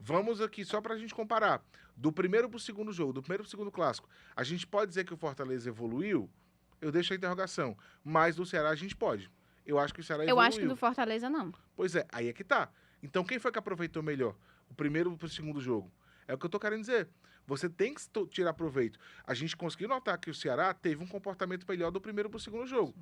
Vamos aqui, só pra gente comparar. Do primeiro pro segundo jogo, do primeiro pro segundo clássico, a gente pode dizer que o Fortaleza evoluiu? Eu deixo a interrogação. Mas do Ceará a gente pode. Eu acho que o Ceará Eu acho que do evoluiu. Fortaleza, não. Pois é, aí é que tá. Então quem foi que aproveitou melhor? O primeiro pro segundo jogo? É o que eu tô querendo dizer. Você tem que tirar proveito. A gente conseguiu notar que o Ceará teve um comportamento melhor do primeiro pro segundo jogo.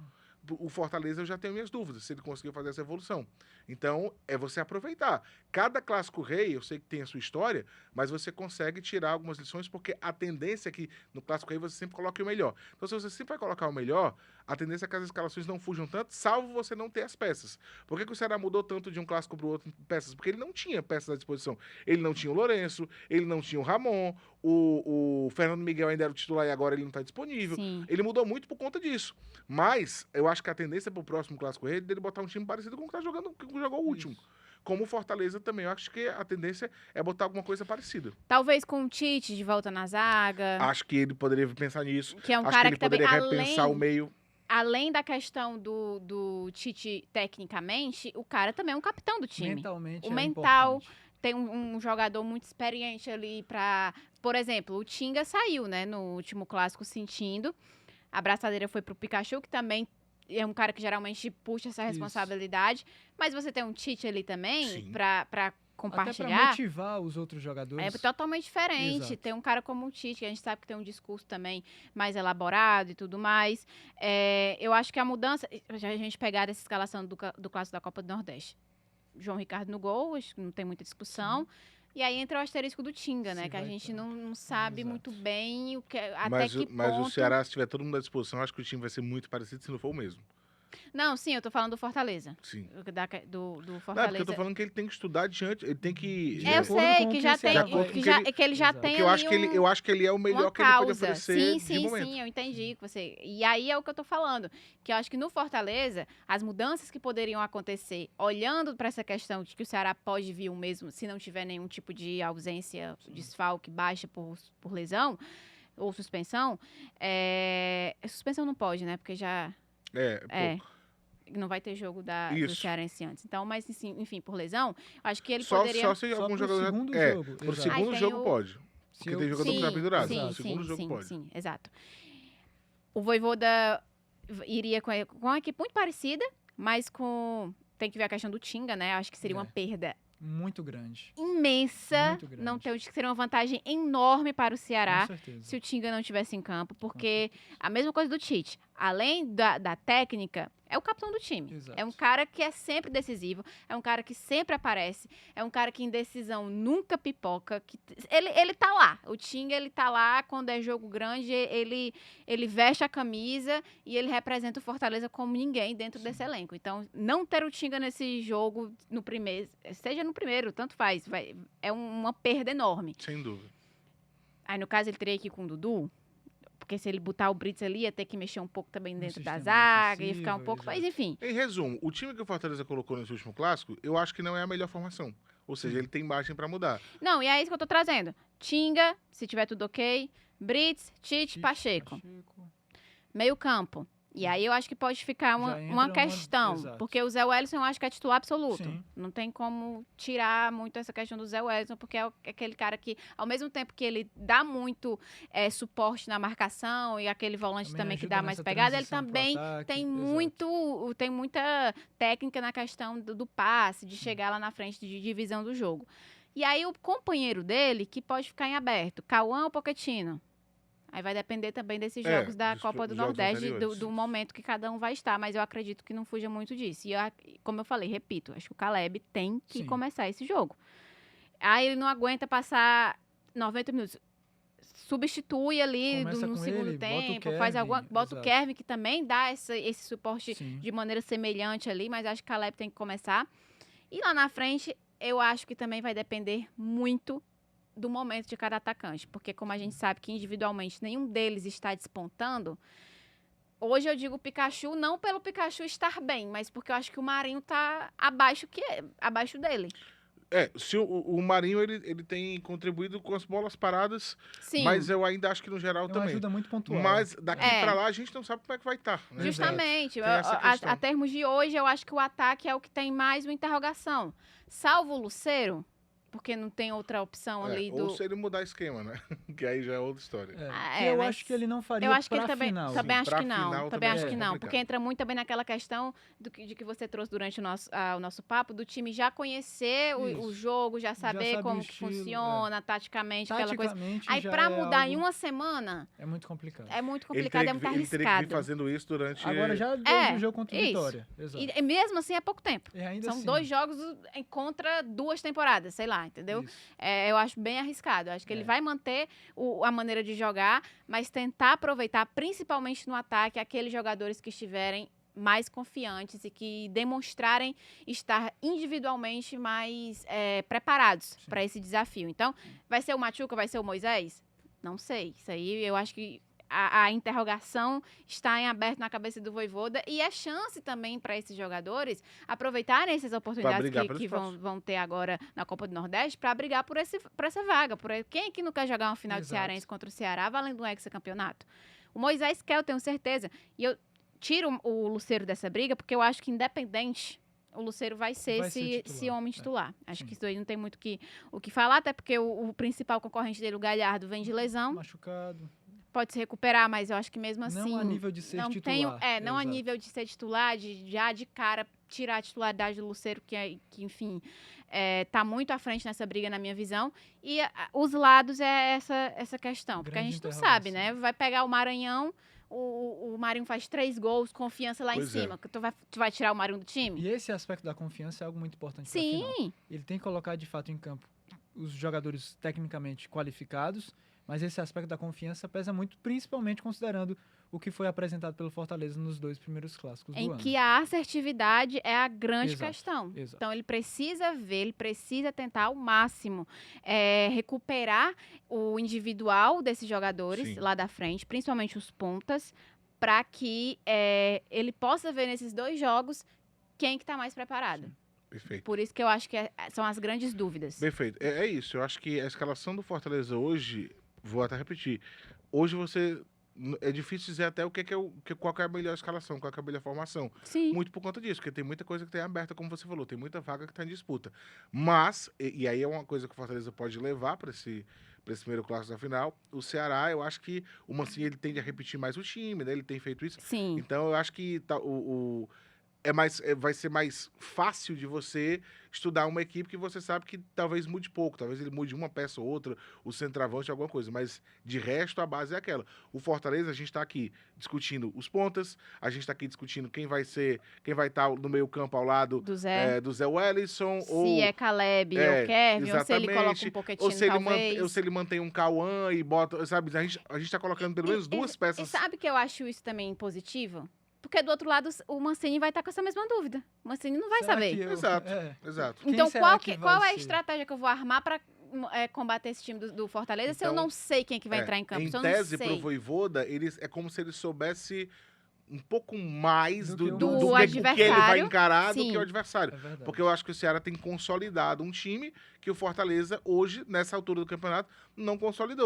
O Fortaleza eu já tenho minhas dúvidas se ele conseguiu fazer essa evolução. Então, é você aproveitar. Cada clássico rei, eu sei que tem a sua história, mas você consegue tirar algumas lições, porque a tendência é que no clássico rei você sempre coloque o melhor. Então, se você sempre vai colocar o melhor, a tendência é que as escalações não fujam tanto, salvo você não ter as peças. Por que o Ceará mudou tanto de um clássico para o outro em peças? Porque ele não tinha peças à disposição. Ele não tinha o Lourenço, ele não tinha o Ramon, o Fernando Miguel ainda era o titular e agora ele não está disponível. Sim. Ele mudou muito por conta disso. Mas eu acho que a tendência pro próximo clássico rei é dele botar um time parecido com o que tá jogando, que jogou o último. Como o Fortaleza também. Eu acho que a tendência é botar alguma coisa parecida. Talvez com o Tite de volta na zaga. Acho que ele poderia pensar nisso. Que é um Acho cara que ele que também, poderia repensar o meio. além da questão do Tite tecnicamente, o cara também é um capitão do time. Mentalmente O é mental importante. tem um jogador muito experiente ali pra... Por exemplo, o Tinga saiu, né, no último clássico sentindo. A braçadeira foi pro Pikachu, que também é um cara que geralmente puxa essa responsabilidade. Mas você tem um Tite ali também Sim. pra compartilhar. Até pra motivar os outros jogadores. É totalmente diferente. Exato. Tem um cara como o Tite, que a gente sabe que tem um discurso também mais elaborado e tudo mais. Eu acho que a mudança... Já a gente pegar essa escalação do clássico da Copa do Nordeste. João Ricardo no gol, acho que não tem muita discussão. Sim. E aí entra o asterisco do Tinga, né? Se Que a vai gente estar. não sabe Exato. muito bem até Mas, que ponto... mas o Ceará, se tiver todo mundo à disposição, acho que o time vai ser muito parecido se não for o mesmo. Não, sim, eu tô falando do Fortaleza. Sim. Do Não, é Fortaleza. porque eu tô falando que ele tem que estudar diante, ele tem que... De Eu acordo sei com que o já que tem, será, que ele já Exato. tem Porque eu acho, ali eu acho que ele é o melhor uma que ele pode causa. oferecer Sim, de momento. eu entendi que você. E aí é o que eu tô falando, que eu acho que no Fortaleza, as mudanças que poderiam acontecer, olhando para essa questão de que o Ceará pode vir o mesmo se não tiver nenhum tipo de ausência, desfalque, baixa por lesão ou suspensão, suspensão não pode, né? Porque já não vai ter jogo do Isso. Cearense antes. Então, mas enfim, por lesão, acho que ele Só poderia... se Só algum pro jogador... segundo É, jogo, pro exato. segundo Aí tem jogo o- pode. Porque tem jogador que tá pendurado. Sim, No segundo sim, jogo sim, pode. sim, exato. O Vojvoda iria com uma equipe muito parecida, mas com... Tem que ver a questão do Tinga, né? Acho que seria uma perda Muito grande. imensa. Muito grande. Não ter, seria uma vantagem enorme para o Ceará Com certeza. se o Tinga não estivesse em campo, porque a mesma coisa do Tite. Além da técnica, é o capitão do time. Exato. É um cara que é sempre decisivo, é um cara que sempre aparece, é um cara que em decisão nunca pipoca. Ele tá lá. O Tinga, ele tá lá quando é jogo grande, ele veste a camisa e ele representa o Fortaleza como ninguém dentro desse elenco. Então, não ter o Tinga nesse jogo no primeiro, seja no primeiro, tanto faz, é uma perda enorme. Sem dúvida. Aí, no caso, ele teria que ir com o Dudu, porque se ele botar o Brits ali, ia ter que mexer um pouco também No dentro da sistema zaga, ia ficar um defensivo, pouco... exato. Mas, enfim, Em resumo, o time que o Fortaleza colocou nesse último clássico, eu acho que não é a melhor formação. Ou seja, ele tem margem pra mudar. não, e é isso que eu tô trazendo. Tinga, se tiver tudo ok, Brits, Tite, Pacheco. Meio campo. E aí eu acho que pode ficar Já uma entra questão, exato. porque o Zé Wellison eu acho que é titular absoluto. Sim. Não tem como tirar muito essa questão do Zé Wellison, porque é aquele cara que, ao mesmo tempo que ele dá muito suporte na marcação e aquele volante também que ajuda dá mais nessa pegada, ele transição pro também ataque, tem exato. tem muita técnica na questão do passe, de chegar lá na frente de divisão do jogo. E aí o companheiro dele, que pode ficar em aberto, Cauã ou Pochettino? Aí vai depender também desses jogos da Copa do dos jogos Nordeste, anteriores. do momento que cada um vai estar. Mas eu acredito que não fuja muito disso. E como eu falei, repito, acho que o Caleb tem que Sim. começar esse jogo. Aí ele não aguenta passar 90 minutos. Substitui ali Começa no com segundo ele, bota o tempo, Kevin, bota o exato. Kevin, que também dá esse suporte Sim. de maneira semelhante ali, mas acho que o Caleb tem que começar. E lá na frente, eu acho que também vai depender muito do momento de cada atacante, porque como a gente sabe que individualmente nenhum deles está despontando, hoje eu digo Pikachu não pelo Pikachu estar bem, mas porque eu acho que o Marinho tá abaixo dele. Se o Marinho, ele tem contribuído com as bolas paradas, Sim. mas eu ainda acho que no geral É uma também. ajuda muito pontual. Mas daqui É. pra lá a gente não sabe como é que vai estar. Né? Justamente. Tem essa questão. A termos de hoje, eu acho que o ataque é o que tem mais uma interrogação. Salvo o Lucero, porque não tem outra opção ali Ou do... se ele mudar esquema, né? Que aí já é outra história. Ah, Que eu mas acho que ele não faria eu acho que pra ele também, final. também Sim, acho pra que não. final Também acho é que não, complicado. porque entra muito também naquela questão de que você trouxe durante o nosso papo, do time já conhecer o Isso. jogo, já saber sabe como o que estilo, funciona, taticamente, aquela coisa. Taticamente Aí já pra é mudar em algo- uma semana, É muito complicado. é muito Ele complicado, teria é muito que, ele teria que vir arriscado. fazendo isso durante... Agora já desde É, o jogo contra o isso. Vitória. Exato. E mesmo assim é pouco tempo. E ainda São assim, 2 jogos contra 2 temporadas, sei lá, entendeu? isso. Eu acho bem arriscado. Eu acho que ele É. vai manter a maneira de jogar, mas tentar aproveitar, principalmente no ataque, aqueles jogadores que estiverem mais confiantes e que demonstrarem estar individualmente mais preparados para esse desafio. Então, vai ser o Machuca, vai ser o Moisés? Não sei. Isso aí eu acho que a interrogação está em aberto na cabeça do Vojvoda e é chance também para esses jogadores aproveitarem essas oportunidades brigar pelo que espaço. vão ter agora na Copa do Nordeste para brigar por essa vaga. Quem é que não quer jogar uma final de Exato. Cearense contra o Ceará valendo um hexacampeonato? O Moisés quer, eu tenho certeza. E eu tiro o Lucero dessa briga porque eu acho que independente... O Lucero vai ser Vai ser titular, esse homem titular. Acho sim. que isso aí não tem muito o que falar, até porque o principal concorrente dele, o Galhardo, vem de lesão. Machucado. Pode se recuperar, mas eu acho que mesmo assim... Não a nível de ser não titular. não a Exato. nível de ser titular, já de cara tirar a titularidade do Lucero, que enfim, tá muito à frente nessa briga, na minha visão. E os lados é essa questão. Porque a Grande gente não sabe, interrogação. né? Vai pegar o Maranhão, o Marinho faz 3 gols, confiança lá Pois em é. cima. Tu vai tirar o Marinho do time? E esse aspecto da confiança é algo muito importante para final. Sim, Ele tem que colocar de fato em campo os jogadores tecnicamente qualificados, mas esse aspecto da confiança pesa muito, principalmente considerando o que foi apresentado pelo Fortaleza nos 2 primeiros clássicos do em ano. que a assertividade é a grande Exato, questão. exato. Então, ele precisa ver, ele precisa tentar ao máximo recuperar o individual desses jogadores Sim. lá da frente, principalmente os pontas, para que ele possa ver nesses 2 jogos quem que está mais preparado. Perfeito. Por isso que eu acho que são as grandes dúvidas. Perfeito. É isso. Eu acho que a escalação do Fortaleza hoje, vou até repetir, hoje é difícil dizer até qual que é a melhor escalação, qual que é a melhor formação. Sim. Muito por conta disso, porque tem muita coisa que tem aberta, como você falou, tem muita vaga que está em disputa. Mas, e aí é uma coisa que o Fortaleza pode levar para esse primeiro clássico da final, o Ceará, eu acho que o Mancini ele tende a repetir mais o time, né? Ele tem feito isso. Sim. Então, eu acho que vai ser mais fácil de você estudar uma equipe que você sabe que talvez mude pouco, talvez ele mude uma peça ou outra, o centroavante, alguma coisa, mas de resto a base é aquela. O Fortaleza, a gente está aqui discutindo os pontas, a gente está aqui discutindo quem vai estar no meio campo ao lado Do Zé. do Zé Wellison, Se é Caleb ou Kevin, ou se ele coloca um pouquinho, talvez. ou se ele mantém um Cauã e bota, sabe, a gente tá colocando pelo menos 2 E peças. sabe que eu acho isso também positivo? Porque do outro lado, o Mancini vai estar com essa mesma dúvida. O Mancini não vai Será saber. que eu- Exato. é. Exato. Quem Então, será qual que é vai a ser? estratégia que eu vou armar para combater esse time do Fortaleza se eu Então, não sei quem que vai entrar em campo? Em Se eu tese, não pro sei. Voivoda, é como se ele soubesse um pouco mais Do que do o que ele vai adversário. encarar do Sim. que o adversário. É verdade. Porque eu acho que o Ceará tem consolidado um time que o Fortaleza, hoje, nessa altura do campeonato, não consolidou.